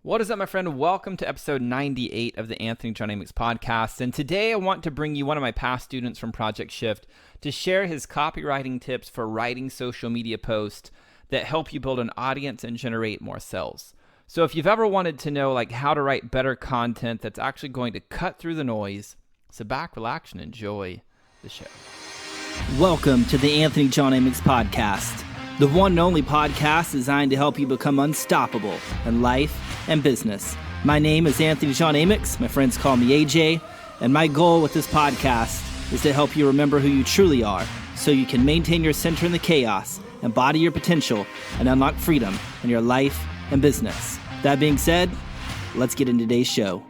What is up, my friend? Welcome to episode 98 of the Anthony John Amick's podcast. And today I want to bring you one of my past students from Project Shift to share his copywriting tips for writing social media posts that help you build an audience and generate more sales. So if you've ever wanted to know how to write better content that's actually going to cut through the noise, sit back, relax, and enjoy the show. Welcome to the Anthony John Amick's podcast, the one and only podcast designed to help you become unstoppable in life and business. My name is Anthony John Amick. My friends call me AJ, and my goal with this podcast is to help you remember who you truly are so you can maintain your center in the chaos, embody your potential, and unlock freedom in your life and business. That being said, let's get into today's show.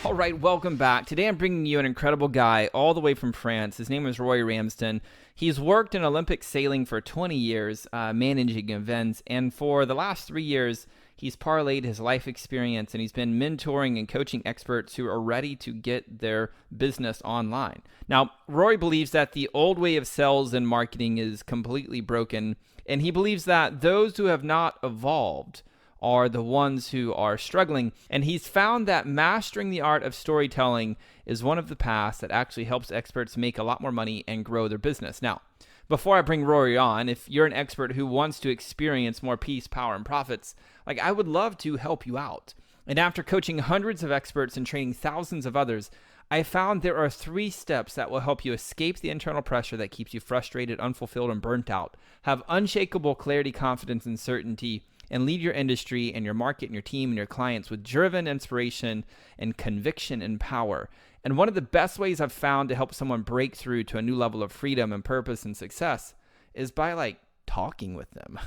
All right, welcome back. Today I'm bringing you an incredible guy all the way from France. His name is Rory Ramsden. He's worked in Olympic sailing for 20 years, managing events, and for the last 3 years, he's parlayed his life experience and he's been mentoring and coaching experts who are ready to get their business online. Now, Rory believes that the old way of sales and marketing is completely broken, and he believes that those who have not evolved are the ones who are struggling. And he's found that mastering the art of storytelling is one of the paths that actually helps experts make a lot more money and grow their business. Now, before I bring Rory on, if you're an expert who wants to experience more peace, power, and profits, I would love to help you out. And after coaching hundreds of experts and training thousands of others, I found there are 3 steps that will help you escape the internal pressure that keeps you frustrated, unfulfilled, and burnt out, have unshakable clarity, confidence, and certainty, and lead your industry and your market and your team and your clients with driven inspiration and conviction and power. And one of the best ways I've found to help someone break through to a new level of freedom and purpose and success is by talking with them.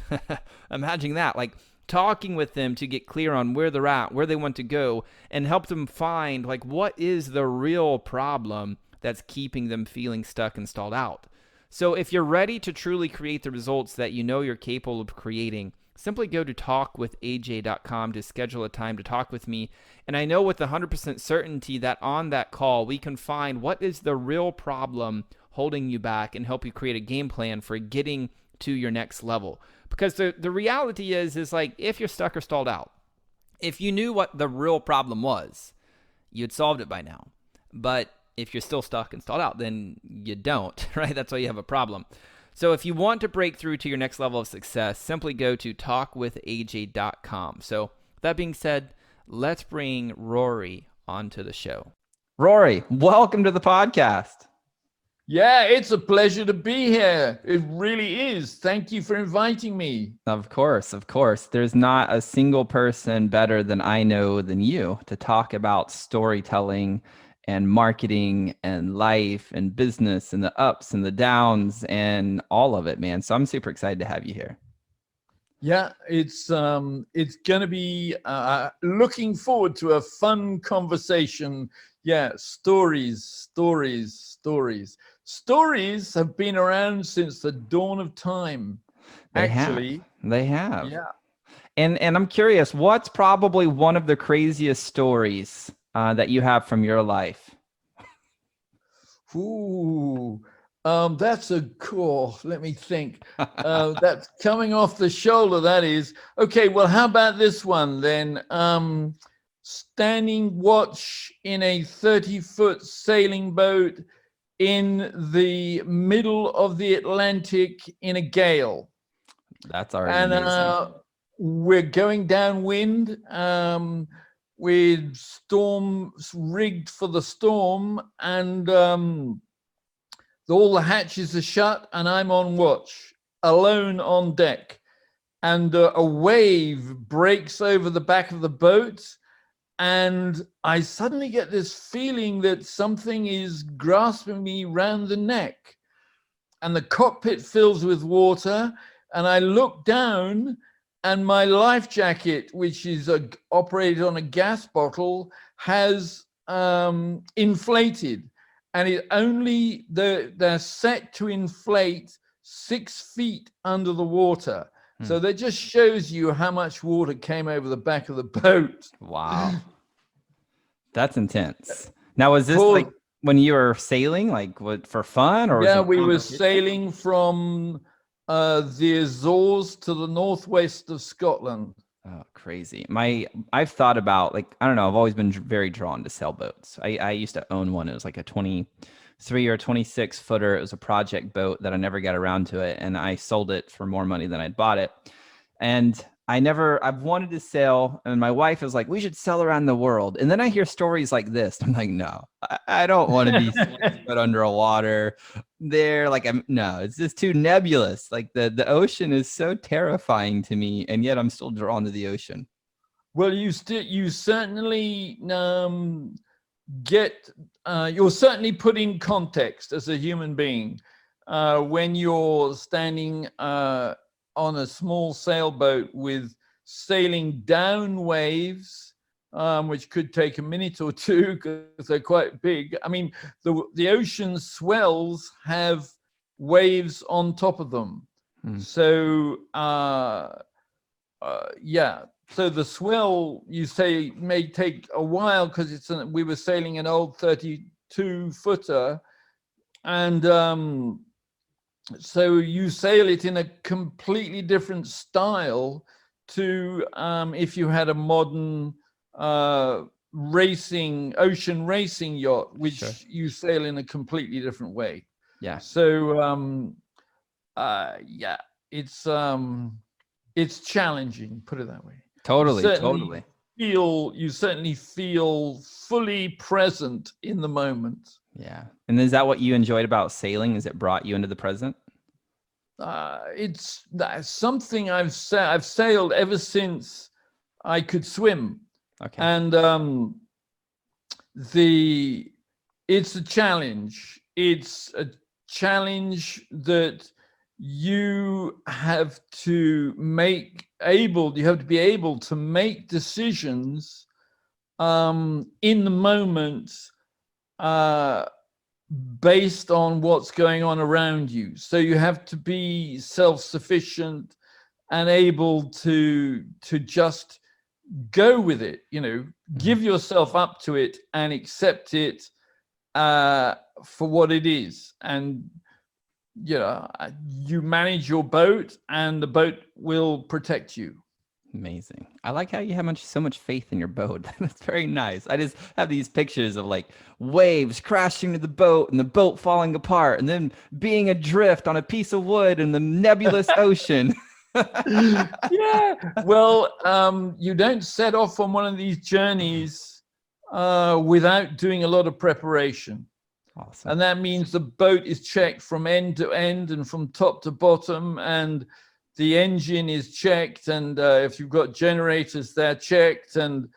Imagine that, talking with them to get clear on where they're at, where they want to go, and help them find what is the real problem that's keeping them feeling stuck and stalled out. So if you're ready to truly create the results that you know you're capable of creating, simply go to talkwithaj.com to schedule a time to talk with me. And I know with 100% certainty that on that call, we can find what is the real problem holding you back and help you create a game plan for getting to your next level. Because the reality is if you're stuck or stalled out, if you knew what the real problem was, you'd solved it by now. But if you're still stuck and stalled out, then you don't, right? That's why you have a problem. So if you want to break through to your next level of success, simply go to talkwithaj.com. So that being said, let's bring Rory onto the show. Rory, welcome to the podcast. Yeah, it's a pleasure to be here. It really is. Thank you for inviting me. Of course. There's not a single person better than I know than you to talk about storytelling and marketing and life and business and the ups and the downs and all of it, man. So I'm super excited to have you here. Yeah, it's going to be looking forward to a fun conversation. Yeah, stories have been around since the dawn of time. They have. Yeah. And I'm curious, what's probably one of the craziest stories that you have from your life? Ooh, that's a cool. Let me think. That's coming off the shoulder. That is okay. Well, how about this one then? Standing watch in a 30-foot sailing boat in the middle of the Atlantic in a gale. That's already amazing. We're going downwind. With storms rigged for the storm, and all the hatches are shut, and I'm on watch, alone on deck. And a wave breaks over the back of the boat, and I suddenly get this feeling that something is grasping me round the neck. And the cockpit fills with water, and I look down, and my life jacket, which is operated on a gas bottle, has inflated, and they're set to inflate 6 feet under the water. So that just shows you how much water came over the back of the boat. Wow, that's intense. Now, was this when you were sailing, for fun, or? Yeah, we were sailing from the Azores to the northwest of Scotland. Oh, crazy. I've thought about, like, I don't know, I've always been very drawn to sailboats. I used to own one. It was like a 23 or 26 footer. It was a project boat that I never got around to it. And I sold it for more money than I'd bought it. And I've wanted to sail. And my wife is like, we should sail around the world. And then I hear stories like this. I'm like, no, I don't want to be 6 foot underwater there. Like, no, it's just too nebulous. Like the ocean is so terrifying to me. And yet I'm still drawn to the ocean. Well, you certainly get you're certainly put in context as a human being when you're standing on a small sailboat with sailing down waves, which could take a minute or two because they're quite big. I mean, the ocean swells have waves on top of them. So yeah. So the swell, you say, may take a while because we were sailing an old 32 footer, and so you sail it in a completely different style to if you had a modern ocean racing yacht, which Sure. you sail in a completely different way. Yeah. So yeah, it's challenging, put it that way. Totally. You certainly feel fully present in the moment. Yeah. And is that what you enjoyed about sailing? Is it brought you into the present? That's something I've sailed ever since I could swim. Okay. And it's a challenge. It's a challenge that you have to be able to make decisions in the moment based on what's going on around you. So you have to be self-sufficient and able to just go with it, give yourself up to it and accept it for what it is. And you manage your boat and the boat will protect you. Amazing. I like how you have so much faith in your boat. That's very nice. I just have these pictures of like waves crashing to the boat and the boat falling apart and then being adrift on a piece of wood in the nebulous ocean. Yeah. Well, you don't set off on one of these journeys without doing a lot of preparation. Awesome. And that means the boat is checked from end to end and from top to bottom, and the engine is checked, and if you've got generators, they're checked, and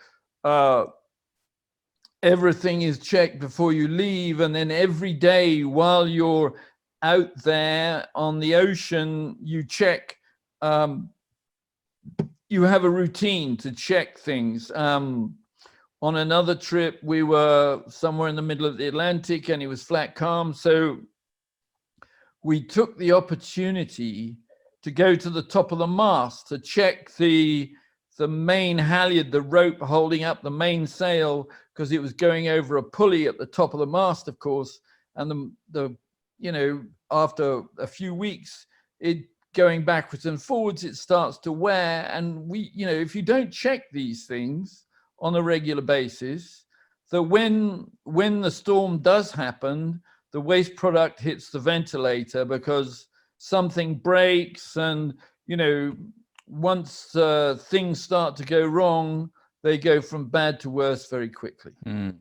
everything is checked before you leave. And then every day while you're out there on the ocean, you check. You have a routine to check things. On another trip, we were somewhere in the middle of the Atlantic and it was flat calm. So we took the opportunity to go to the top of the mast to check the main halyard, the rope holding up the mainsail, because it was going over a pulley at the top of the mast, of course. And after a few weeks, it going backwards and forwards, it starts to wear. And if you don't check these things on a regular basis, that when the storm does happen, the waste product hits the ventilator because something breaks. And once things start to go wrong, they go from bad to worse very quickly. And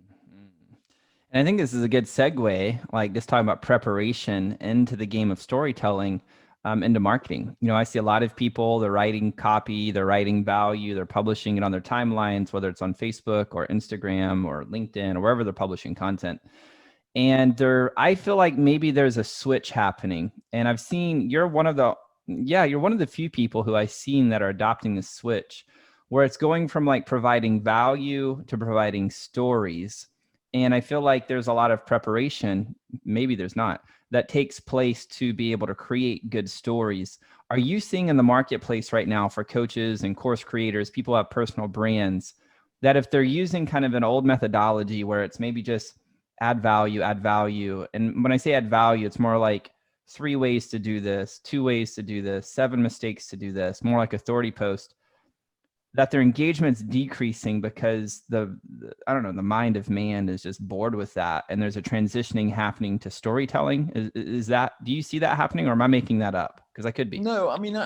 I think this is a good segue, like just talking about preparation into the game of storytelling, into marketing. I see a lot of people, they're writing copy, they're writing value, they're publishing it on their timelines, whether it's on Facebook or Instagram or LinkedIn or wherever they're publishing content. And I feel like maybe there's a switch happening. And I've seen you're one of the few people who I've seen that are adopting this switch, where it's going from like providing value to providing stories. And I feel like there's a lot of preparation, maybe there's not, that takes place to be able to create good stories. Are you seeing in the marketplace right now for coaches and course creators, people who have personal brands, that if they're using kind of an old methodology where it's maybe just add value, and when I say add value, it's more like 3 ways to do this, 2 ways to do this, 7 mistakes to do this, more like authority post, that their engagement's decreasing because I don't know, the mind of man is just bored with that, and there's a transitioning happening to storytelling. Is that, do you see that happening, or am I making that up? Because I could be. No, I mean,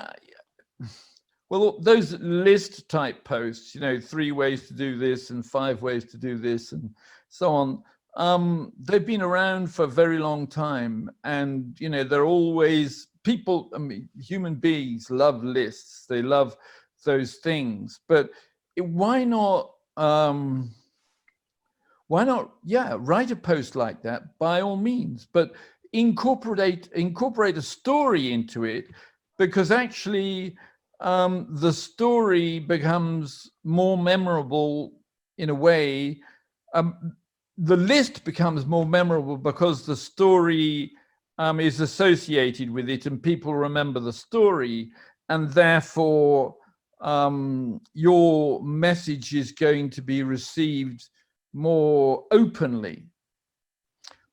well, those list type posts, 3 ways to do this and 5 ways to do this and so on. They've been around for a very long time, and they're always people. I mean, human beings love lists. They love those things. But why not? Write a post like that by all means, but incorporate a story into it, because actually the story becomes more memorable in a way. The list becomes more memorable because the story is associated with it, and people remember the story, and therefore your message is going to be received more openly,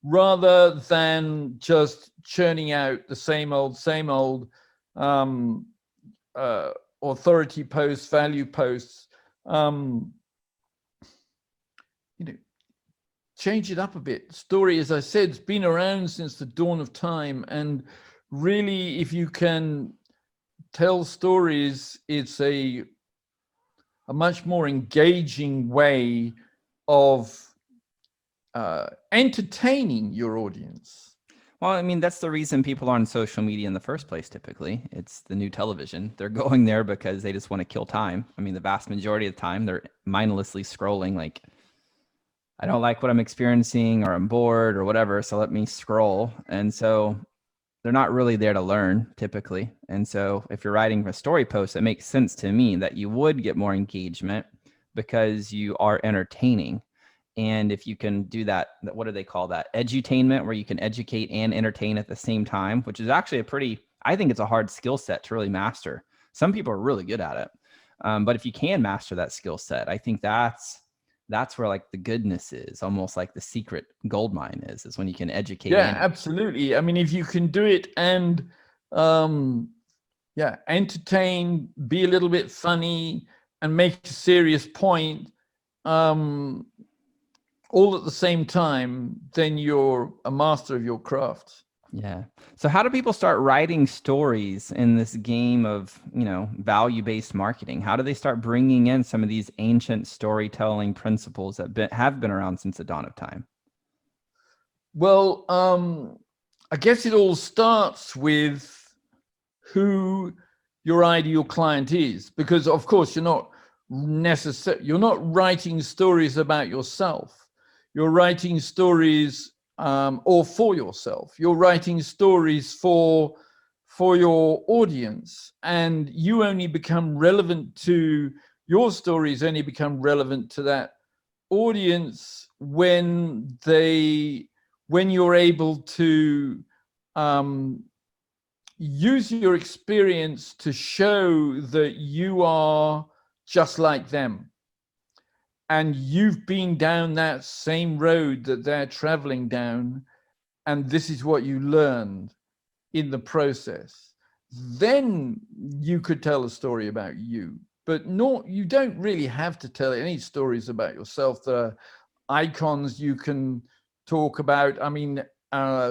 rather than just churning out the same old authority posts, value posts. Change it up a bit. Story, as I said, has been around since the dawn of time, and really, if you can tell stories, it's a much more engaging way of entertaining your audience. Well, I mean, that's the reason people are on social media in the first place. Typically, it's the new television. They're going there because they just want to kill time. I mean, the vast majority of the time, they're mindlessly scrolling. Like, I don't like what I'm experiencing, or I'm bored, or whatever, so let me scroll. And so they're not really there to learn, typically. And so if you're writing a story post, it makes sense to me that you would get more engagement because you are entertaining. And if you can do that, what do they call that? Edutainment, where you can educate and entertain at the same time, which is actually I think it's a hard skill set to really master. Some people are really good at it. But if you can master that skill set, I think that's where like the goodness is, almost like the secret gold mine is when you can educate. Yeah, absolutely. I mean, if you can do it and entertain, be a little bit funny, and make a serious point, all at the same time, then you're a master of your craft. Yeah. So how do people start writing stories in this game of, value-based marketing? How do they start bringing in some of these ancient storytelling principles that have been around since the dawn of time? Well, I guess it all starts with who your ideal client is, because of course you're not writing stories about yourself. You're writing stories or for yourself. You're writing stories for your audience, and you only become relevant to your stories only become relevant to that audience when you're able to use your experience to show that you are just like them, and you've been down that same road that they're traveling down, and this is what you learned in the process. Then you could tell a story about you, but you don't really have to tell any stories about yourself. There are icons you can talk about. I mean,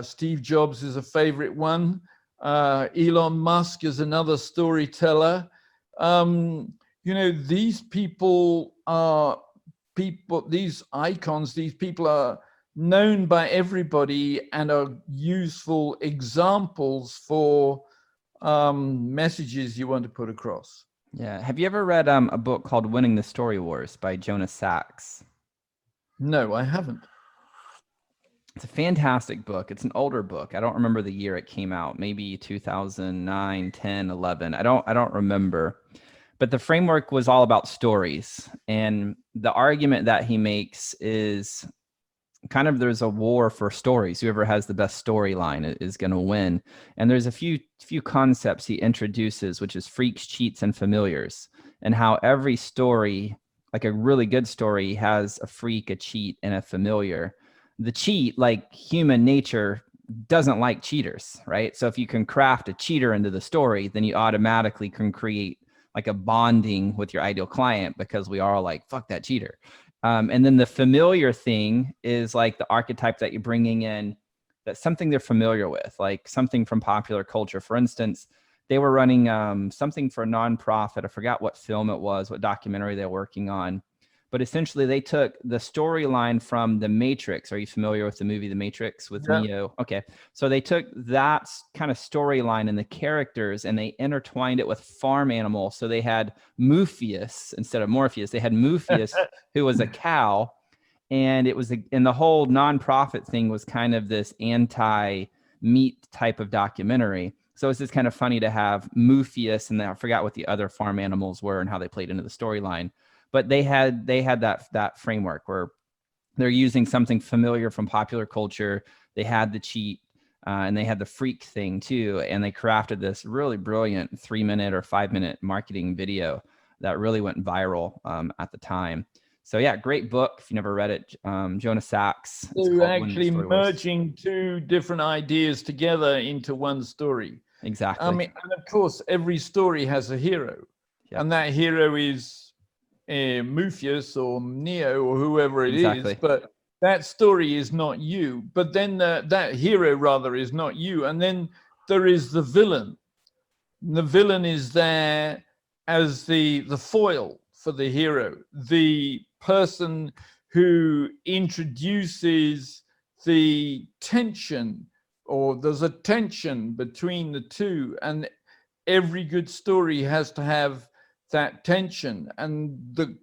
Steve Jobs is a favorite one. Elon Musk is another storyteller. These people are these icons, these people are known by everybody and are useful examples for messages you want to put across. Yeah. Have you ever read a book called Winning the Story Wars by Jonas Sachs? No, I haven't. It's a fantastic book. It's an older book. I don't remember the year it came out, maybe 2009, 10, 11. I don't remember. But the framework was all about stories. And the argument that he makes is kind of, there's a war for stories. Whoever has the best storyline is going to win. And there's a few concepts he introduces, which is freaks, cheats, and familiars, and how every story, like a really good story, has a freak, a cheat, and a familiar. The cheat, like human nature, doesn't like cheaters, right? So if you can craft a cheater into the story, then you automatically can create like a bonding with your ideal client because we are like, fuck that cheater. And then the familiar thing is like the archetype that you're bringing in, that's something they're familiar with, like something from popular culture. For instance, they were running something for a nonprofit. I forgot what film it was, what documentary they were working on. But essentially, they took the storyline from The Matrix. Are you familiar with the movie The Matrix with Neo? Okay. So they took that kind of storyline and the characters and they intertwined it with farm animals. So they had Morpheus instead of Morpheus. They had Morpheus, who was a cow. And it was, and the whole nonprofit thing was kind of this anti-meat type of documentary. So it's just kind of funny to have Morpheus, and then I forgot what the other farm animals were and how they played into the storyline. But they had that framework where they're using something familiar from popular culture. They had the cheat, and they had the freak thing too. And they crafted this really brilliant 3-minute or 5-minute marketing video that really went viral at the time. So yeah, great book. If you never read it, Jonah Sachs. So actually merging two different ideas together into one story. Exactly. I mean, and of course, every story has a hero. Yep. And that hero is Morpheus or Neo or whoever it is. But that story is not you. But then that hero rather is not you. And then there is the villain. The villain is there as the foil for the hero, the person who introduces the tension, or there's a tension between the two, and every good story has to have that tension, and the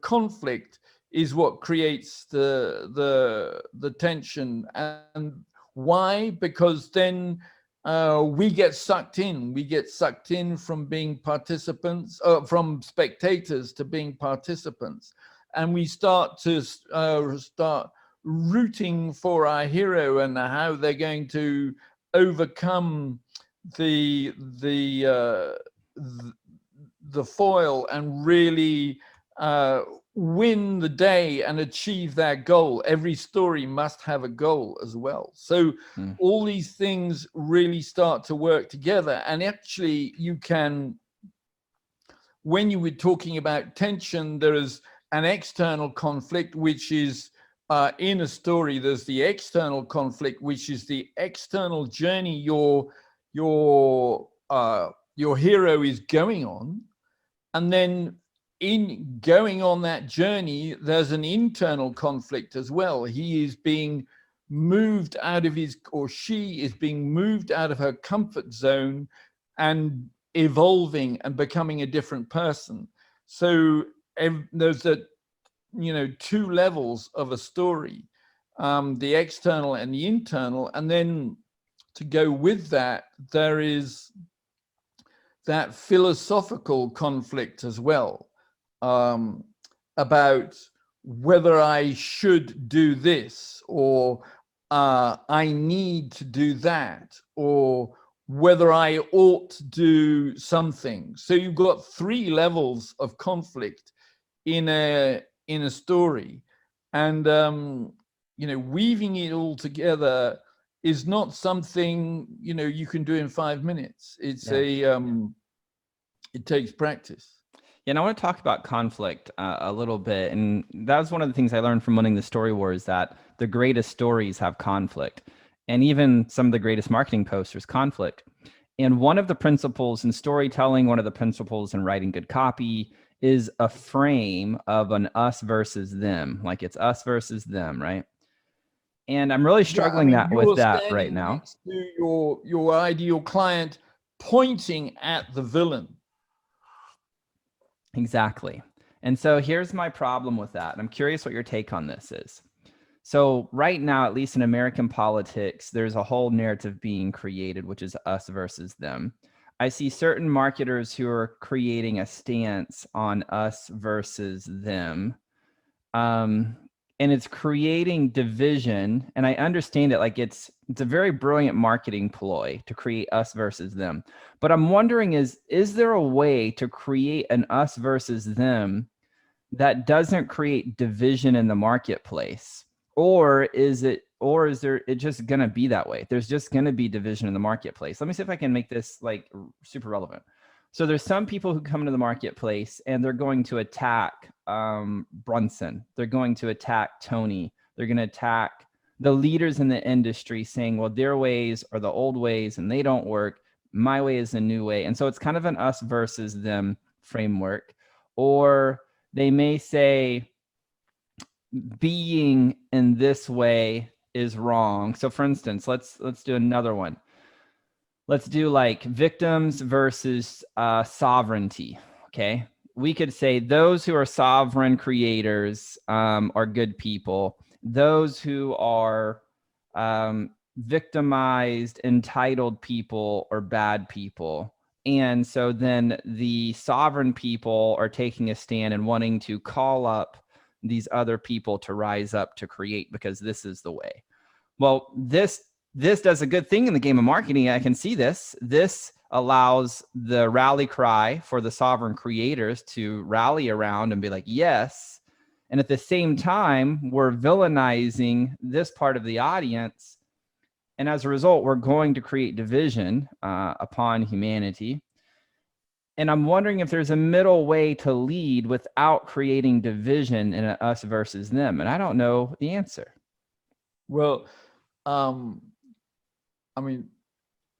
conflict is what creates the tension. And why? Because then we get sucked in. We get sucked in from being participants, from spectators to being participants, and we start to start rooting for our hero and how they're going to overcome the foil and really win the day and achieve that goal. Every story must have a goal as well. So all these things really start to work together. And actually you can, when you were talking about tension, there is an external conflict, which is in a story, there's the external conflict, which is the external journey your hero is going on. And then in going on that journey, there's an internal conflict as well. He is being moved out of his, or she is being moved out of her comfort zone and evolving and becoming a different person. So there's two levels of a story, the external and the internal. And then to go with that, there is that philosophical conflict as well, about whether I should do this, or I need to do that, or whether I ought to do something. So you've got 3 levels of conflict in a story, and weaving it all together is not something you can do in 5 minutes. It's it takes practice. Yeah, and I want to talk about conflict a little bit. And that was one of the things I learned from winning the story wars, that the greatest stories have conflict. And even some of the greatest marketing posters, conflict. And one of the principles in storytelling, one of the principles in writing good copy, is a frame of an us versus them. Like it's us versus them, right? And I'm really struggling with that right now. Next to your ideal client, pointing at the villain. Exactly. And so here's my problem with that. I'm curious what your take on this is. So right now, at least in American politics, there's a whole narrative being created, which is us versus them. I see certain marketers who are creating a stance on us versus them. And it's creating division. And I understand it. Like it's a very brilliant marketing ploy to create us versus them. But I'm wondering is there a way to create an us versus them that doesn't create division in the marketplace? Or is there it just going to be that way? There's just going to be division in the marketplace. Let me see if I can make this like super relevant. So there's some people who come into the marketplace and they're going to attack Brunson. They're going to attack Tony. They're going to attack the leaders in the industry, saying, well, their ways are the old ways and they don't work. My way is the new way. And so it's kind of an us versus them framework. Or they may say, being in this way is wrong. So for instance, let's do another one. Let's do like victims versus sovereignty. Okay. We could say those who are sovereign creators are good people. Those who are victimized, entitled people are bad people. And so then the sovereign people are taking a stand and wanting to call up these other people to rise up to create, because this is the way. Well, this does a good thing in the game of marketing. I can see this. This allows the rally cry for the sovereign creators to rally around and be like, yes. And at the same time, we're villainizing this part of the audience. And as a result, we're going to create division upon humanity. And I'm wondering if there's a middle way to lead without creating division in us versus them. And I don't know the answer. Well, I mean,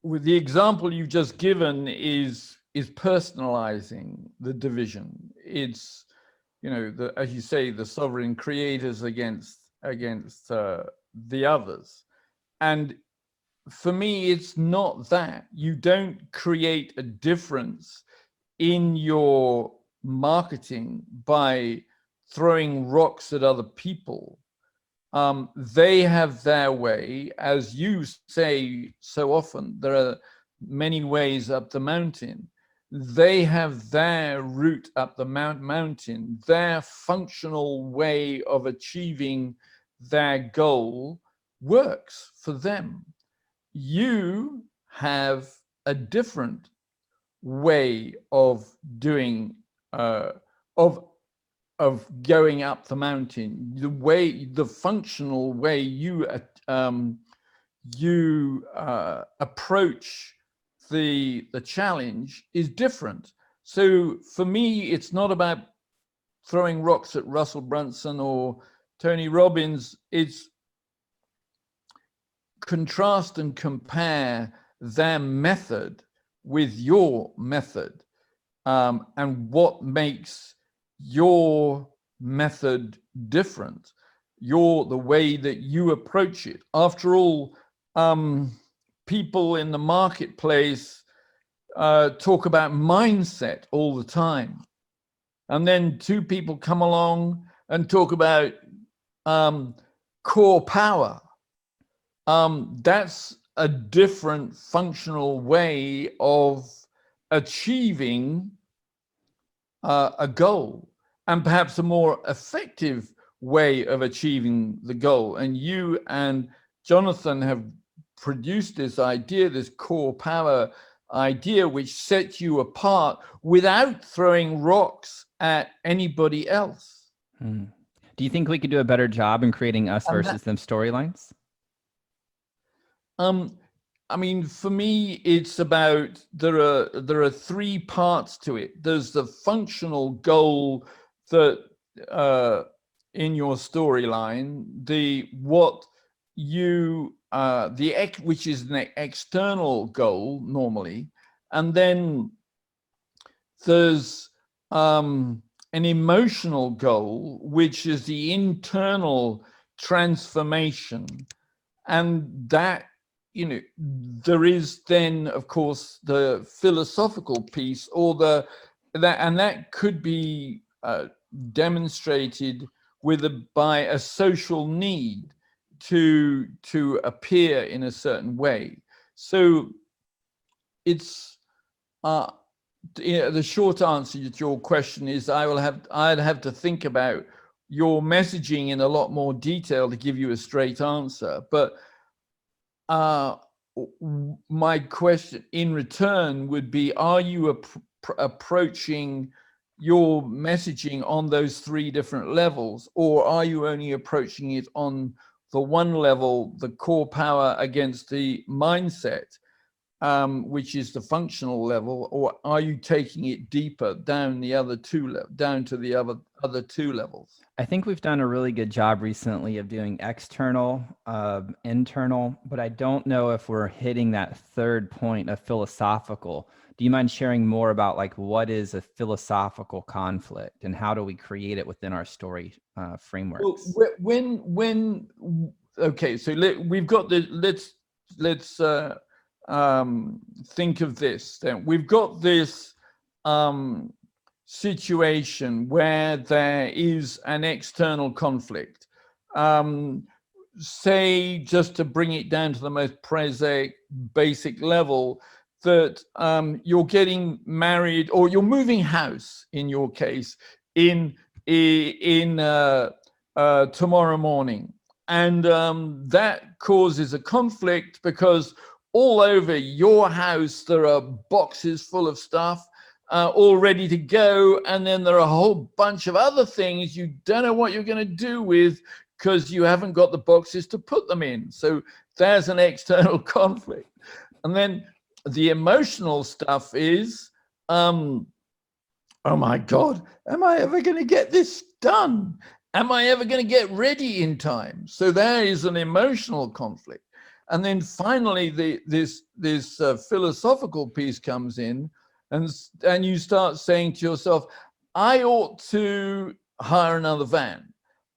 with the example you've just given is personalizing the division. It's, as you say, the sovereign creators against the others. And for me, it's not that. You don't create a difference in your marketing by throwing rocks at other people. They have their way. As you say so often, there are many ways up the mountain. They have their route up the mountain. Their functional way of achieving their goal works for them. You have a different way of doing, of going up the mountain. The functional way you approach the challenge is different. So for me, it's not about throwing rocks at Russell Brunson or Tony Robbins. It's contrast and compare their method with your method, and what makes your method different, the way that you approach it. After all, people in the marketplace talk about mindset all the time. And then two people come along and talk about core power. That's a different functional way of achieving a goal, and perhaps a more effective way of achieving the goal. And you and Jonathan have produced this idea, this core power idea, which sets you apart without throwing rocks at anybody else. Do you think we could do a better job in creating us versus them storylines? I mean, for me, it's about, there are three parts to it. There's the functional goal that in your storyline, which is an external goal normally, and then there's an emotional goal, which is the internal transformation, and that, there is then, of course, the philosophical piece, or that could be demonstrated by a social need to appear in a certain way. So it's the short answer to your question is I'd have to think about your messaging in a lot more detail to give you a straight answer. But my question in return would be, are you approaching your messaging on those three different levels, or are you only approaching it on the one level, the core power against the mindset? which is the functional level, or are you taking it deeper down the other down to the other two levels? I think we've done a really good job recently of doing external, internal, but I don't know if we're hitting that third point of philosophical. Do you mind sharing more about like what is a philosophical conflict and how do we create it within our story frameworks? Well, okay, so we've got the let's think of this. Then we've got this situation where there is an external conflict. Say, just to bring it down to the most basic level, that you're getting married or you're moving house, in your case, in tomorrow morning, and that causes a conflict because all over your house there are boxes full of stuff all ready to go, and then there are a whole bunch of other things you don't know what you're going to do with because you haven't got the boxes to put them in. So there's an external conflict. And then the emotional stuff is, oh my God, am I ever going to get this done? Am I ever going to get ready in time? So there is an emotional conflict. And then finally, this philosophical piece comes in, and you start saying to yourself, I ought to hire another van.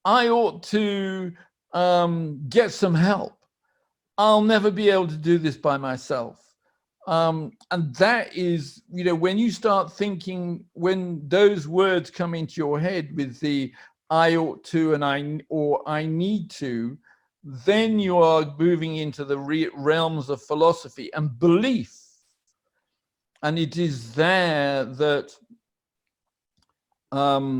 I ought to get some help. I'll never be able to do this by myself. And that is, when you start thinking, when those words come into your head with the I ought to and I need to, then you are moving into the realms of philosophy and belief. And it is there that, for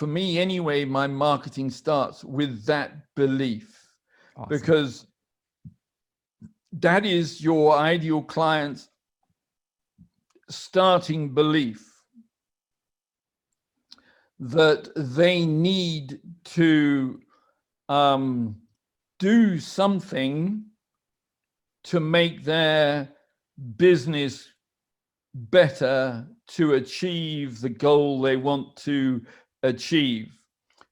me anyway, my marketing starts with that belief. Awesome. Because that is your ideal client's starting belief, that they need to do something to make their business better, to achieve the goal they want to achieve.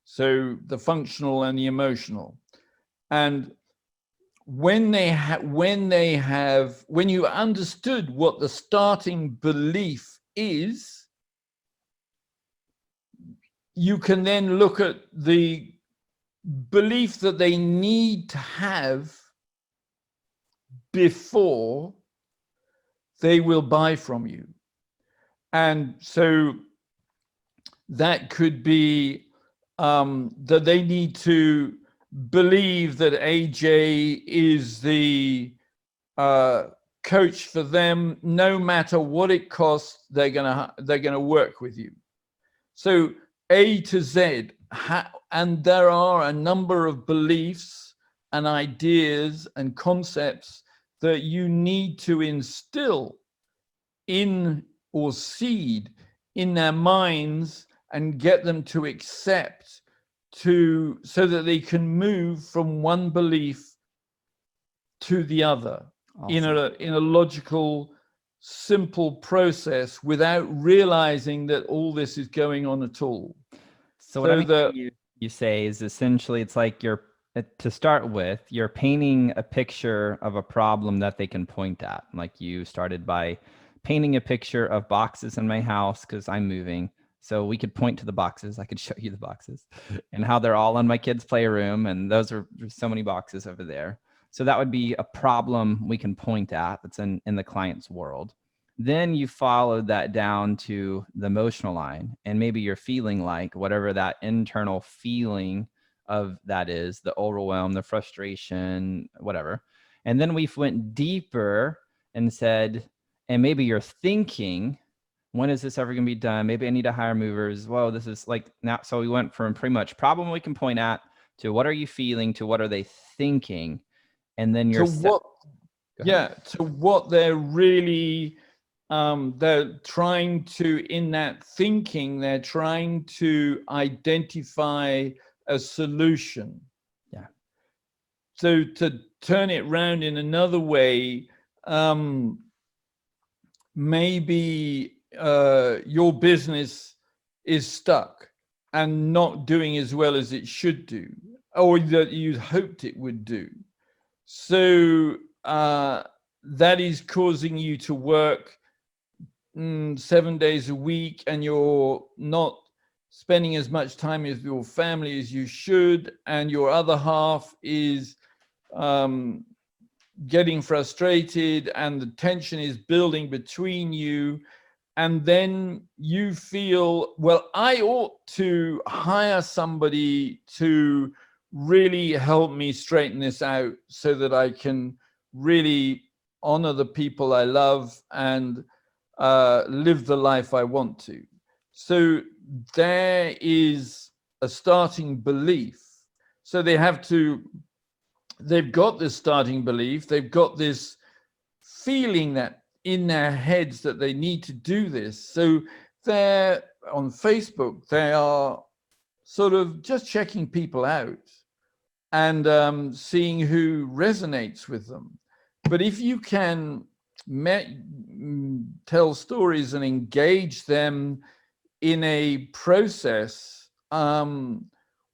So the functional and the emotional. And when you understood what the starting belief is, you can then look at the belief that they need to have before they will buy from you. And so that could be that they need to believe that AJ is the coach for them. No matter what it costs, they're gonna work with you. So A to Z, and there are a number of beliefs and ideas and concepts that you need to instill in or seed in their minds and get them to accept, so that they can move from one belief to the other. Awesome. in a logical, simple process without realizing that all this is going on at all. So what you say is essentially, it's like to start with, you're painting a picture of a problem that they can point at. Like you started by painting a picture of boxes in my house because I'm moving. So we could point to the boxes. I could show you the boxes and how they're all in my kids' playroom. And there's so many boxes over there. So that would be a problem we can point at that's in the client's world. Then you follow that down to the emotional line, and maybe you're feeling like whatever that internal feeling of that is, the overwhelm, the frustration, whatever. And then we went deeper and said, and maybe you're thinking, when is this ever going to be done? Maybe I need to hire movers. Whoa, this is like now. So we went from pretty much problem we can point at to what are you feeling to what are they thinking? And then you're to what they're really they're trying to, in that thinking, they're trying to identify a solution. Yeah. So to turn it around in another way, maybe your business is stuck and not doing as well as it should do, or that you hoped it would do. So that is causing you to work 7 days a week, and you're not spending as much time with your family as you should, and your other half is getting frustrated, and the tension is building between you. And then you feel, well, I ought to hire somebody to really help me straighten this out so that I can really honor the people I love and live the life I want to. So there is a starting belief. So they've got this starting belief, they've got this feeling that in their heads that they need to do this. So they're on Facebook, they are sort of just checking people out and seeing who resonates with them. But if you can tell stories and engage them in a process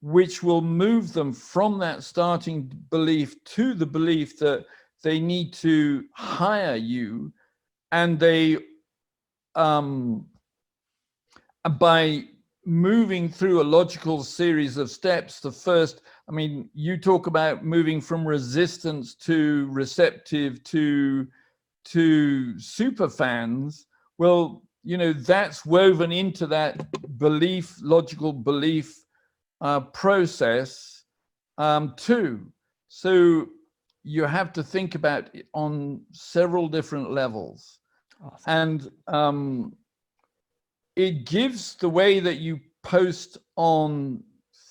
which will move them from that starting belief to the belief that they need to hire you, and they by moving through a logical series of steps, the first, I mean, you talk about moving from resistance to receptive to super fans. Well, you know, that's woven into that belief, logical belief process too. So you have to think about it on several different levels. Awesome. And it gives the way that you post on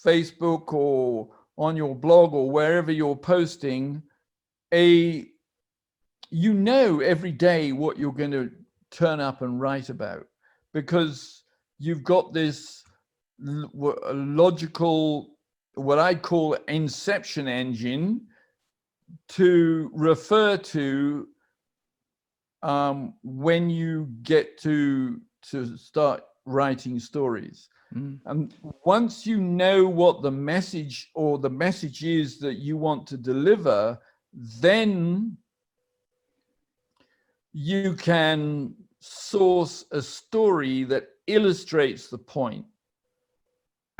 Facebook or on your blog or wherever you're posting, you know every day what you're going to turn up and write about, because you've got this logical, what I call inception engine, to refer to when you get to start writing stories. And once you know what the message or the message is that you want to deliver, then you can source a story that illustrates the point.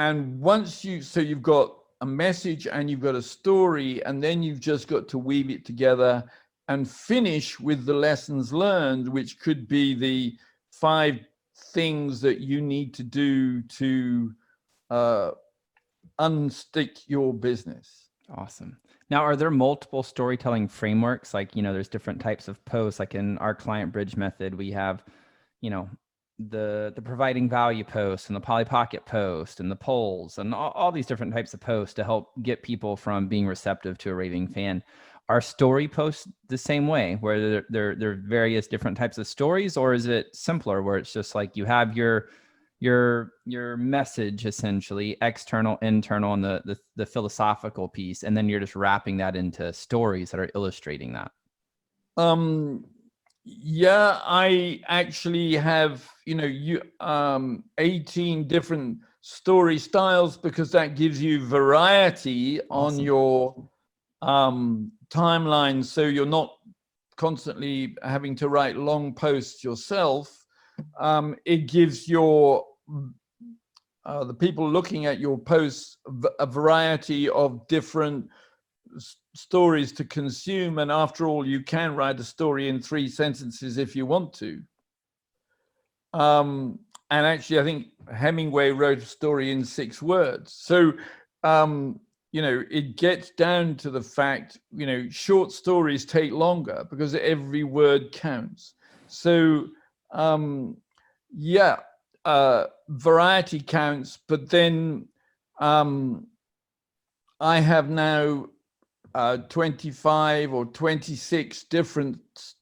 And once you've got a message and you've got a story, and then you've just got to weave it together and finish with the lessons learned, which could be the 5 things that you need to do to unstick your business. Awesome. Now, are there multiple storytelling frameworks? Like, you know, there's different types of posts. Like in our client bridge method, we have, you know, the providing value post and the Polly Pocket post and the polls and all these different types of posts to help get people from being receptive to a raving fan. Are story posts the same way, where there are various different types of stories, or is it simpler where it's just like you have your message, essentially external, internal, and the philosophical piece, and then you're just wrapping that into stories that are illustrating that? Yeah, I actually have, 18 different story styles, because that gives you variety on your timeline, so you're not constantly having to write long posts yourself. It gives the people looking at your posts a variety of different stories to consume, and after all, you can write a story in 3 sentences if you want to. And actually, I think Hemingway wrote a story in 6 words. So it gets down to the fact, short stories take longer because every word counts. So variety counts, but then I have now 25 or 26 different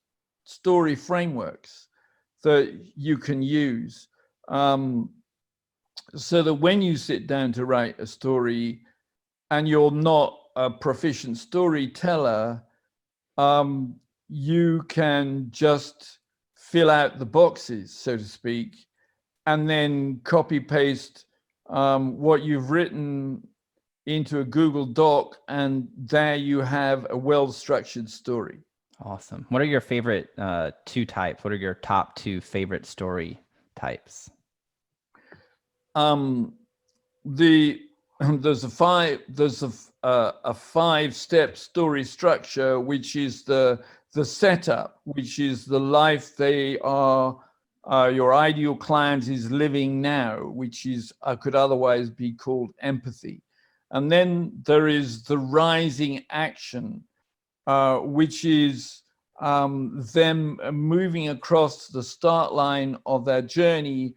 story frameworks that you can use, so that when you sit down to write a story and you're not a proficient storyteller, you can just fill out the boxes, so to speak, and then copy paste what you've written into a Google Doc, and there you have a well-structured story. Awesome. What are your favorite two types? What are your top two favorite story types? There's a five-step story structure, which is the setup, which is the life they are, your ideal client is living now, which is could otherwise be called empathy. And then there is the rising action, which is them moving across the start line of their journey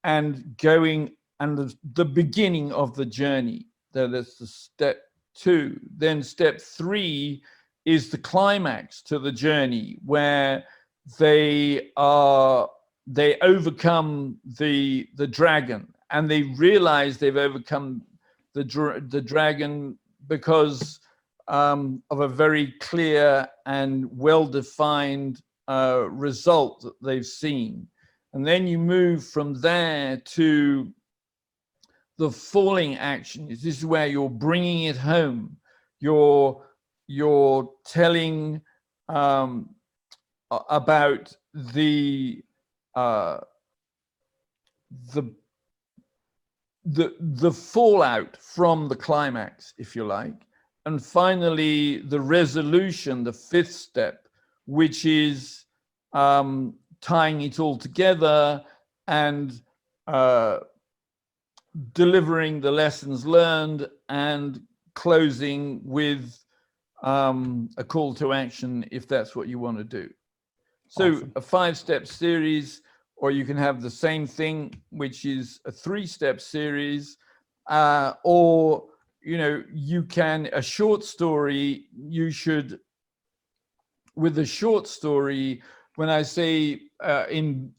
and going, and the beginning of the journey. That's the step 2. Then step 3 is the climax to the journey, where they overcome the dragon, and they realize they've overcome the dragon because of a very clear and well-defined result that they've seen. And then you move from there to the falling action. This is where you're bringing it home. You're telling about the fallout from the climax, if you like. And finally, the resolution, the 5th step, which is tying it all together and delivering the lessons learned and closing with a call to action, if that's what you want to do. So awesome. A 5-step series, or you can have the same thing, which is a 3-step series, or you can, a short story, with a short story, when I say in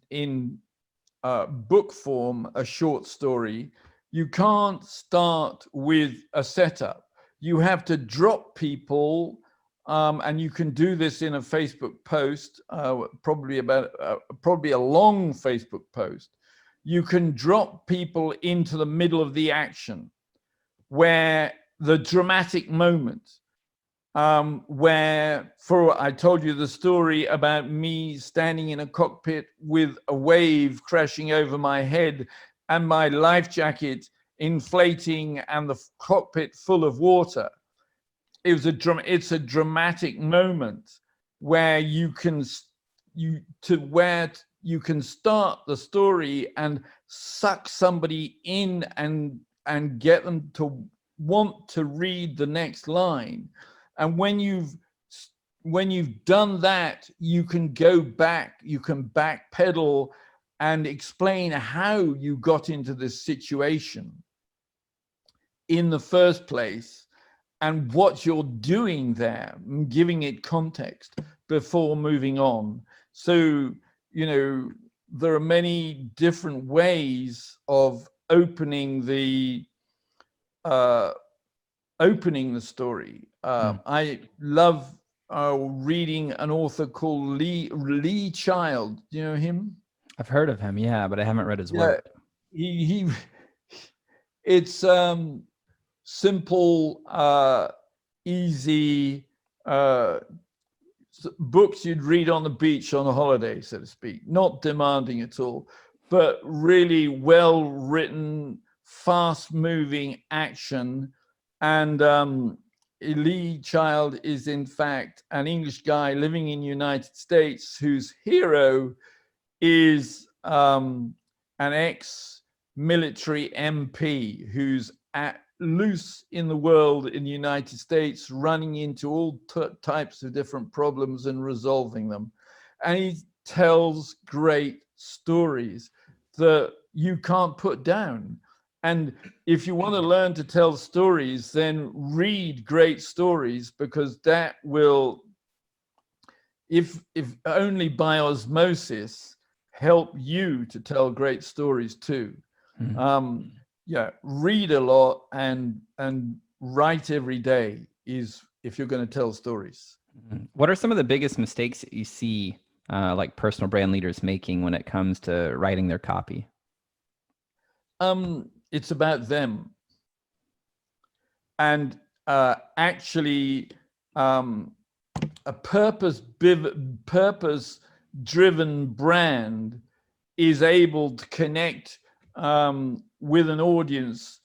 book form, a short story, you can't start with a setup. You have to drop people, and you can do this in a Facebook post, probably a long Facebook post. You can drop people into the middle of the action, where the dramatic moment, where I told you the story about me standing in a cockpit with a wave crashing over my head and my life jacket inflating and the cockpit full of water. It's a dramatic moment where you can start the story and suck somebody in and get them to want to read the next line. And when you've done that, you can go back, you can backpedal and explain how you got into this situation in the first place and what you're doing there, giving it context before moving on. So, there are many different ways of opening the story. I love reading an author called Lee Child. Do you know him? I've heard of him, yeah, but I haven't read his work. It's simple, easy books you'd read on the beach on a holiday, so to speak. Not demanding at all, but really well written, fast moving action. And Lee Child is in fact an English guy living in the United States whose hero is an ex-military MP who's loose in the world in the United States, running into all types of different problems and resolving them. And he tells great stories that you can't put down. And if you want to learn to tell stories, then read great stories, because that will, if only by osmosis, help you to tell great stories too. Mm-hmm. Read a lot and write every day is if you're going to tell stories. What are some of the biggest mistakes that you see like personal brand leaders making when it comes to writing their copy? It's about them. And actually, a purpose-driven brand is able to connect with an audience,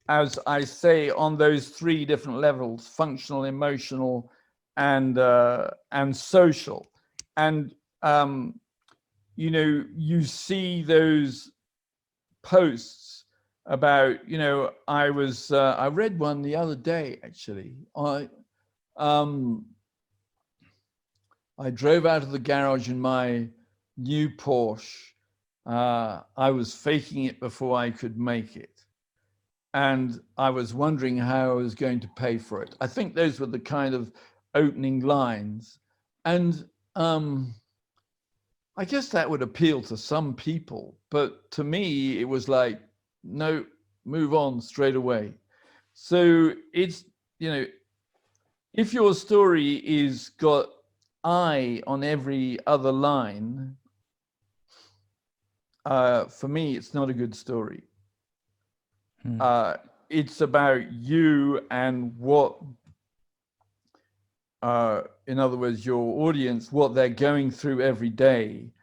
as I say, on those three different levels: functional, emotional, and social. And you see those posts about, I read one the other day, actually. I drove out of the garage in my new Porsche. I was faking it before I could make it. And I was wondering how I was going to pay for it. I think those were the kind of opening lines. And I guess that would appeal to some people. But to me, it was like, no, move on straight away. So it's, if your story is got I on every other line, for me, it's not a good story. It's about you and what, in other words, your audience, what they're going through every day.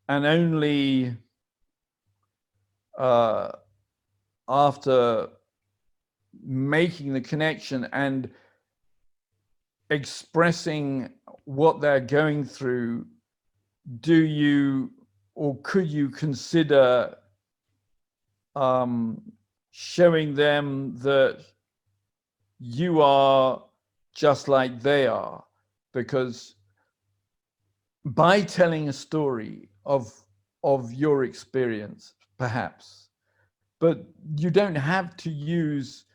And only after making the connection and expressing what they're going through, do you or could you consider showing them that you are just like they are? Because by telling a story of your experience, perhaps, but you don't have to use,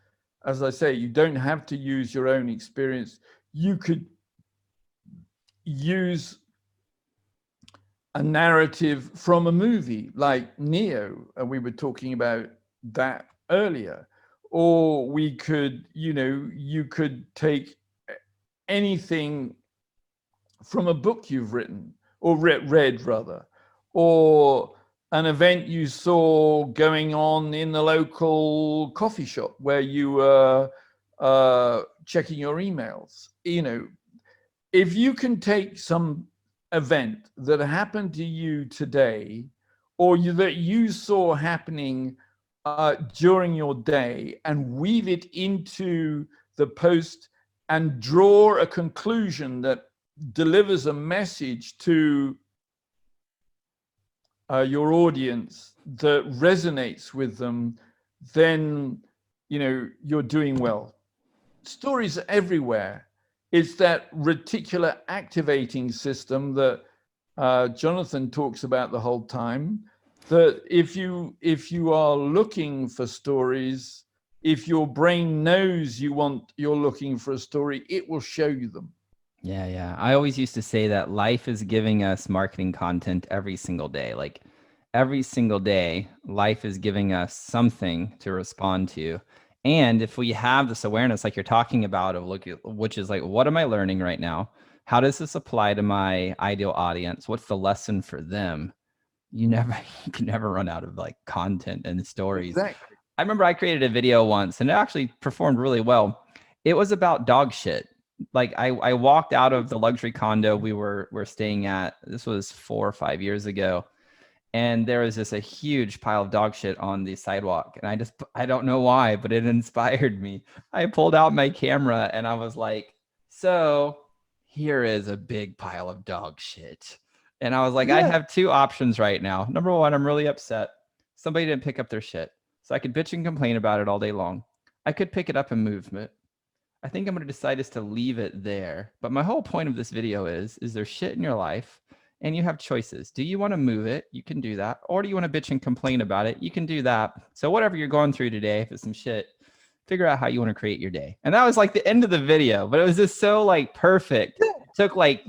as I say, you don't have to use your own experience. You could use a narrative from a movie like Neo, and we were talking about that earlier. Or we could, you could take anything from a book you've written or read rather, or an event you saw going on in the local coffee shop where you were checking your emails. If you can take some event that happened to you today, or that you saw happening during your day, and weave it into the post and draw a conclusion that delivers a message to your audience that resonates with them, then you're doing well. Stories are everywhere. It's that reticular activating system that Jonathan talks about the whole time, that if you are looking for stories, if your brain knows you're looking for a story, it will show you them. Yeah. I always used to say that life is giving us marketing content every single day. Like every single day, life is giving us something to respond to. And if we have this awareness, like you're talking about, which is like, what am I learning right now? How does this apply to my ideal audience? What's the lesson for them? You can never run out of like content and stories. Exactly. I remember I created a video once and it actually performed really well. It was about dog shit. Like I walked out of the luxury condo we were staying at. This was 4 or 5 years ago. And there was just a huge pile of dog shit on the sidewalk. And I don't know why, but it inspired me. I pulled out my camera and I was like, so here is a big pile of dog shit. And I was like, I have two options right now. Number one, I'm really upset. Somebody didn't pick up their shit. So I could bitch and complain about it all day long. I could pick it up and move it. I think I'm going to decide is to leave it there. But my whole point of this video is there shit in your life and you have choices. Do you want to move it? You can do that. Or do you want to bitch and complain about it? You can do that. So whatever you're going through today, if it's some shit, figure out how you want to create your day. And that was like the end of the video, but it was just so like perfect. It took like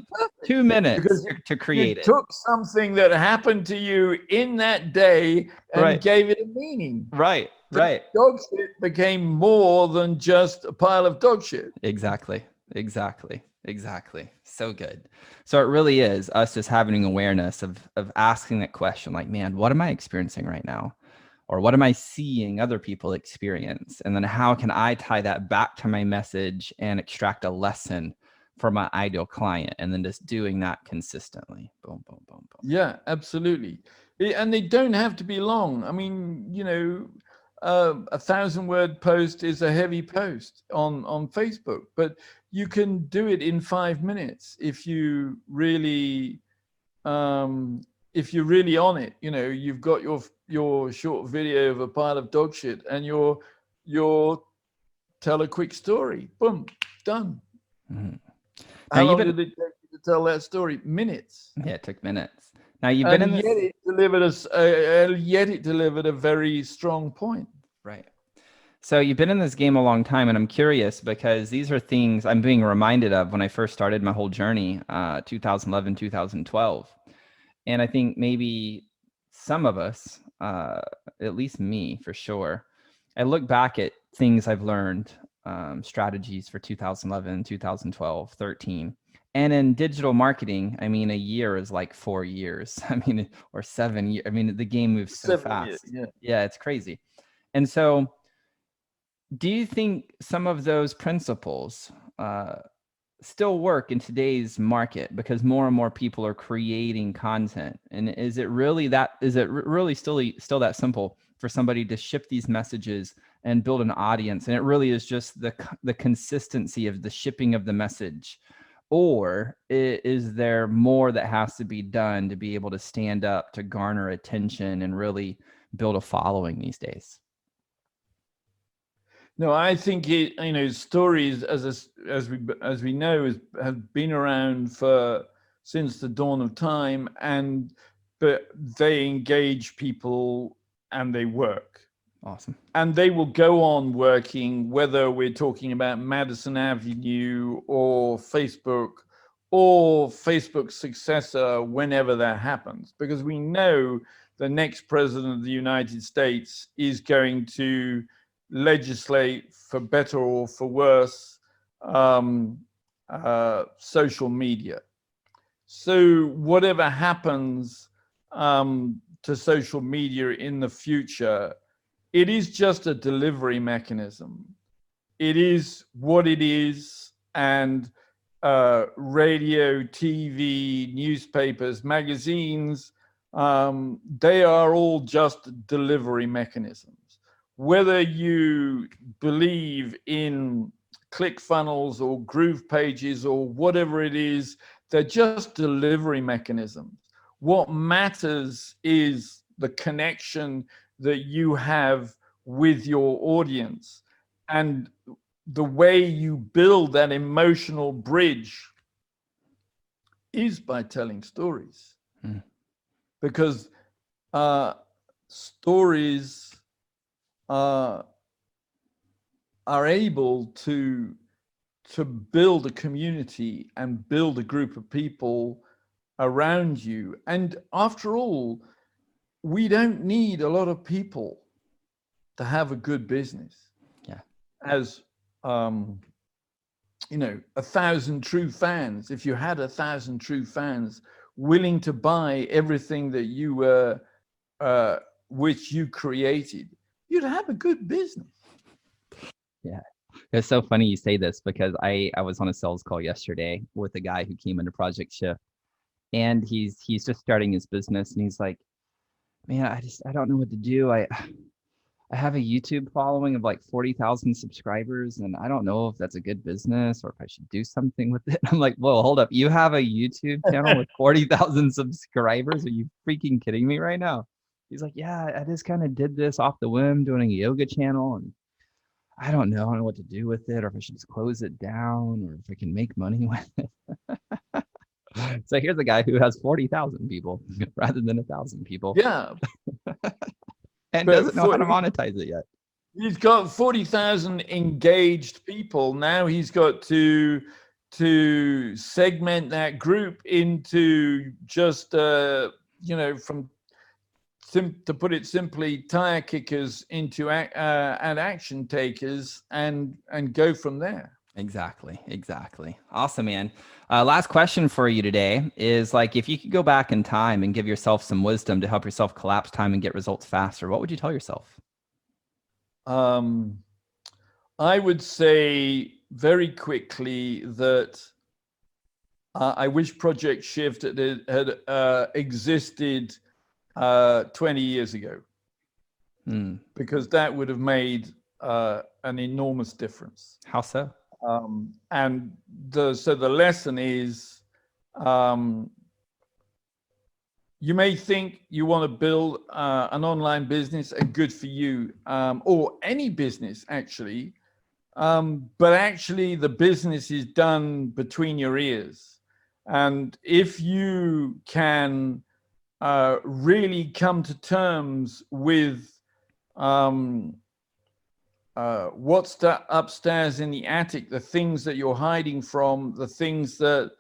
2 minutes to create it. Took something that happened to you in that day and gave it a meaning. Right. Dog shit became more than just a pile of dog shit. Exactly. Exactly. So good. So it really is us just having awareness of asking that question, like, man, what am I experiencing right now? Or what am I seeing other people experience? And then how can I tie that back to my message and extract a lesson for my ideal client? And then just doing that consistently. Boom, boom, boom, boom. Yeah, absolutely. And they don't have to be long. I mean, 1,000-word post is a heavy post on Facebook, but you can do it in 5 minutes if you really if you're really on it. You've got your short video of a pile of dog shit, and your tell a quick story. Boom, done. Mm-hmm. How long did it take you to tell that story? Minutes. Yeah, it took minutes. Now you've been in this. Yet it delivered a very strong point. Right. So you've been in this game a long time, and I'm curious because these are things I'm being reminded of when I first started my whole journey, 2011, 2012. And I think maybe some of us, at least me for sure, I look back at things I've learned, strategies for 2011, 2012, 13. And in digital marketing, I mean, a year is like 4 years. I mean, or 7 years. I mean, the game moves so fast. Yeah, it's crazy. And so do you think some of those principles still work in today's market because more and more people are creating content? And is it really still that simple for somebody to ship these messages and build an audience? And it really is just the consistency of the shipping of the message, or is there more that has to be done to be able to stand up, to garner attention and really build a following these days? No, I think stories, as we know, have been around since the dawn of time, but they engage people and they work. Awesome. And they will go on working, whether we're talking about Madison Avenue or Facebook's successor, whenever that happens, because we know the next president of the United States is going to legislate, for better or for worse, social media. So whatever happens to social media in the future, it is just a delivery mechanism. It is what it is, and radio, TV, newspapers, magazines, they are all just delivery mechanisms. Whether you believe in ClickFunnels or Groove Pages or whatever it is, they're just delivery mechanisms. What matters is the connection that you have with your audience, and the way you build that emotional bridge is by telling stories. Because stories are able to build a community and build a group of people around you. And after all, we don't need a lot of people to have a good business. Yeah. As 1,000 true fans, if you had 1,000 true fans willing to buy everything that you were which you created, you'd have a good business. Yeah. It's so funny you say this, because I was on a sales call yesterday with a guy who came into Project Shift, and he's just starting his business, and he's like, man, I don't know what to do. I have a YouTube following of like 40,000 subscribers, and I don't know if that's a good business or if I should do something with it. I'm like, whoa, hold up. You have a YouTube channel with 40,000 subscribers? Are you freaking kidding me right now? He's like, yeah, I just kind of did this off the whim, doing a yoga channel, and I don't know what to do with it, or if I should just close it down, or if I can make money with it. So here's a guy who has 40,000 people rather than 1,000 people. Yeah. And doesn't know how to monetize it yet. He's got 40,000 engaged people. Now he's got to segment that group into just, to put it simply, tire kickers into and action takers, and go from there. Exactly. Awesome, man. Last question for you today is like, if you could go back in time and give yourself some wisdom to help yourself collapse time and get results faster, what would you tell yourself? Um, I would say very quickly that I wish Project Shift had existed 20 years ago, because that would have made an enormous difference. How so? And the lesson is, you may think you want to build an online business, and good for you, or any business actually, but actually the business is done between your ears. And if you can really come to terms with what's upstairs in the attic, the things that you're hiding from, the things that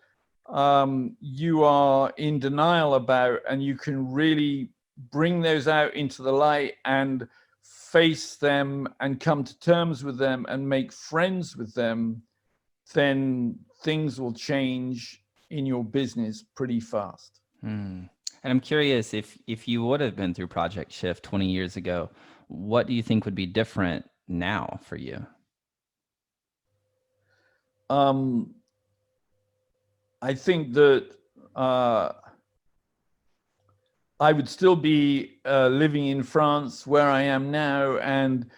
you are in denial about, and you can really bring those out into the light and face them and come to terms with them and make friends with them, then things will change in your business pretty fast. And I'm curious, if you would have been through Project Shift 20 years ago, what do you think would be different now for you? I think that I would still be living in France where I am now and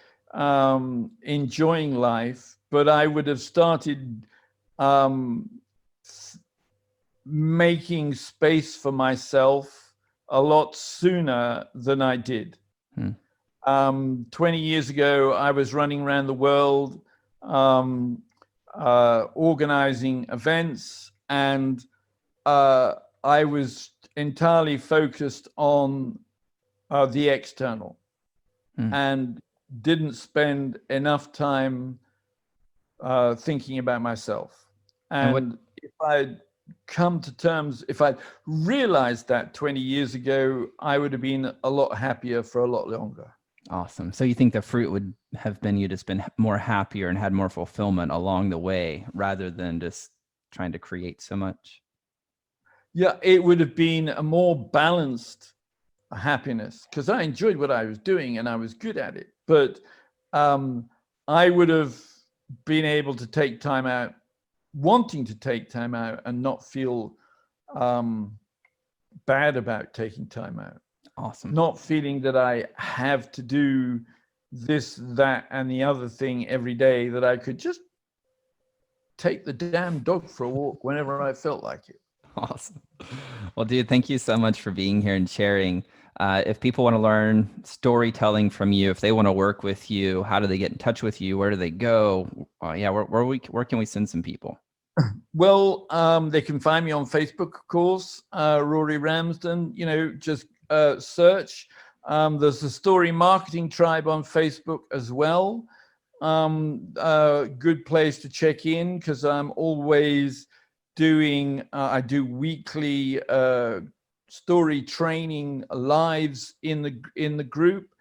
enjoying life, but I would have started making space for myself a lot sooner than I did. 20 years ago, I was running around the world, organizing events, and I was entirely focused on the external and didn't spend enough time thinking about myself. And if I'd come to terms, if I'd realized that 20 years ago, I would have been a lot happier for a lot longer. Awesome. So you think the fruit would have been you just been more happier and had more fulfillment along the way rather than just trying to create so much? Yeah, it would have been a more balanced happiness, because I enjoyed what I was doing and I was good at it. But I would have been able to take time out, wanting to take time out, and not feel bad about taking time out. Awesome. Not feeling that I have to do this, that, and the other thing every day, that I could just take the damn dog for a walk whenever I felt like it. Awesome. Well, dude, thank you so much for being here and sharing. If people want to learn storytelling from you, if they want to work with you, how do they get in touch with you? Where do they go? Where can we send some people? Well, they can find me on Facebook, of course, Rory Ramsden. Just search. There's a Story Marketing Tribe on Facebook as well. Good place to check in, because I'm always doing. I do weekly story training lives in the group,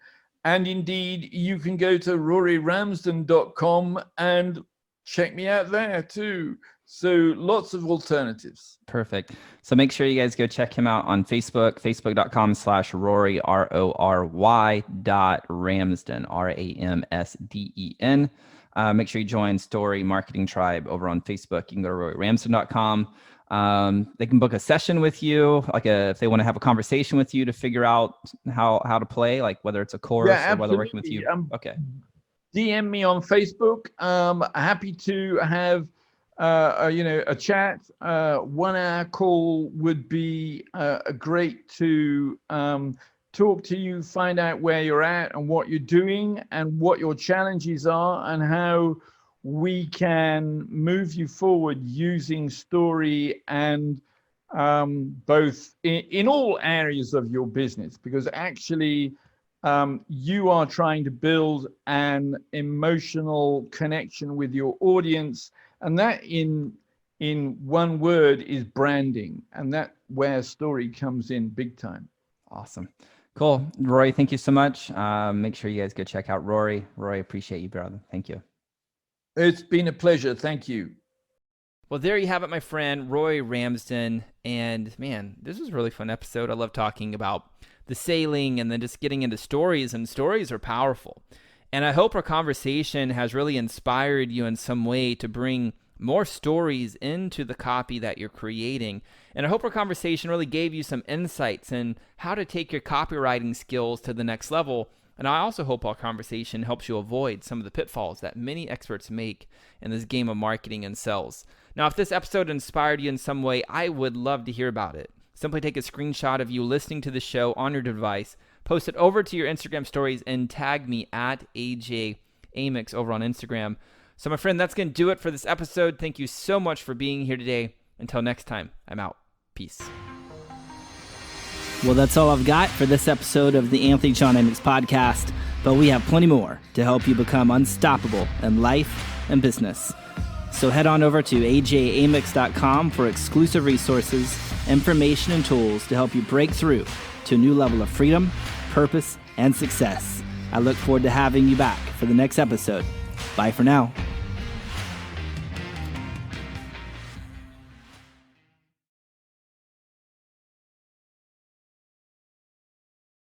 and indeed you can go to roryramsden.com and check me out there too. So lots of alternatives. Perfect. So make sure you guys go check him out on Facebook, facebook.com/Rory, RORY.Ramsden, RAMSDEN. Make sure you join Story Marketing Tribe over on Facebook. You can go to roryramsden.com. They can book a session with you, if they want to have a conversation with you to figure out how to play, like whether it's a course or whether working with you. Okay. DM me on Facebook. Happy to have a chat. 1 hour call would be great to talk to you, find out where you're at and what you're doing and what your challenges are, and how we can move you forward using story, and both in all areas of your business, because actually you are trying to build an emotional connection with your audience, and that in one word is branding, and that where story comes in big time. Awesome. Cool. Rory, thank you so much. Make sure you guys go check out Rory. Rory, appreciate you, brother. Thank you. It's been a pleasure. Thank you. Well, there you have it, my friend, Rory Ramsden. And man, this was a really fun episode. I love talking about the sailing and then just getting into stories, and stories are powerful. And I hope our conversation has really inspired you in some way to bring more stories into the copy that you're creating. And I hope our conversation really gave you some insights in how to take your copywriting skills to the next level. And I also hope our conversation helps you avoid some of the pitfalls that many experts make in this game of marketing and sales. Now, if this episode inspired you in some way, I would love to hear about it. Simply take a screenshot of you listening to the show on your device, post it over to your Instagram stories, and tag me at AJ Amix over on Instagram. So, my friend, that's going to do it for this episode. Thank you so much for being here today. Until next time, I'm out. Peace. Well, that's all I've got for this episode of the Anthony John Amix podcast, but we have plenty more to help you become unstoppable in life and business. So head on over to ajamix.com for exclusive resources, information, and tools to help you break through to a new level of freedom, purpose, and success. I look forward to having you back for the next episode. Bye for now.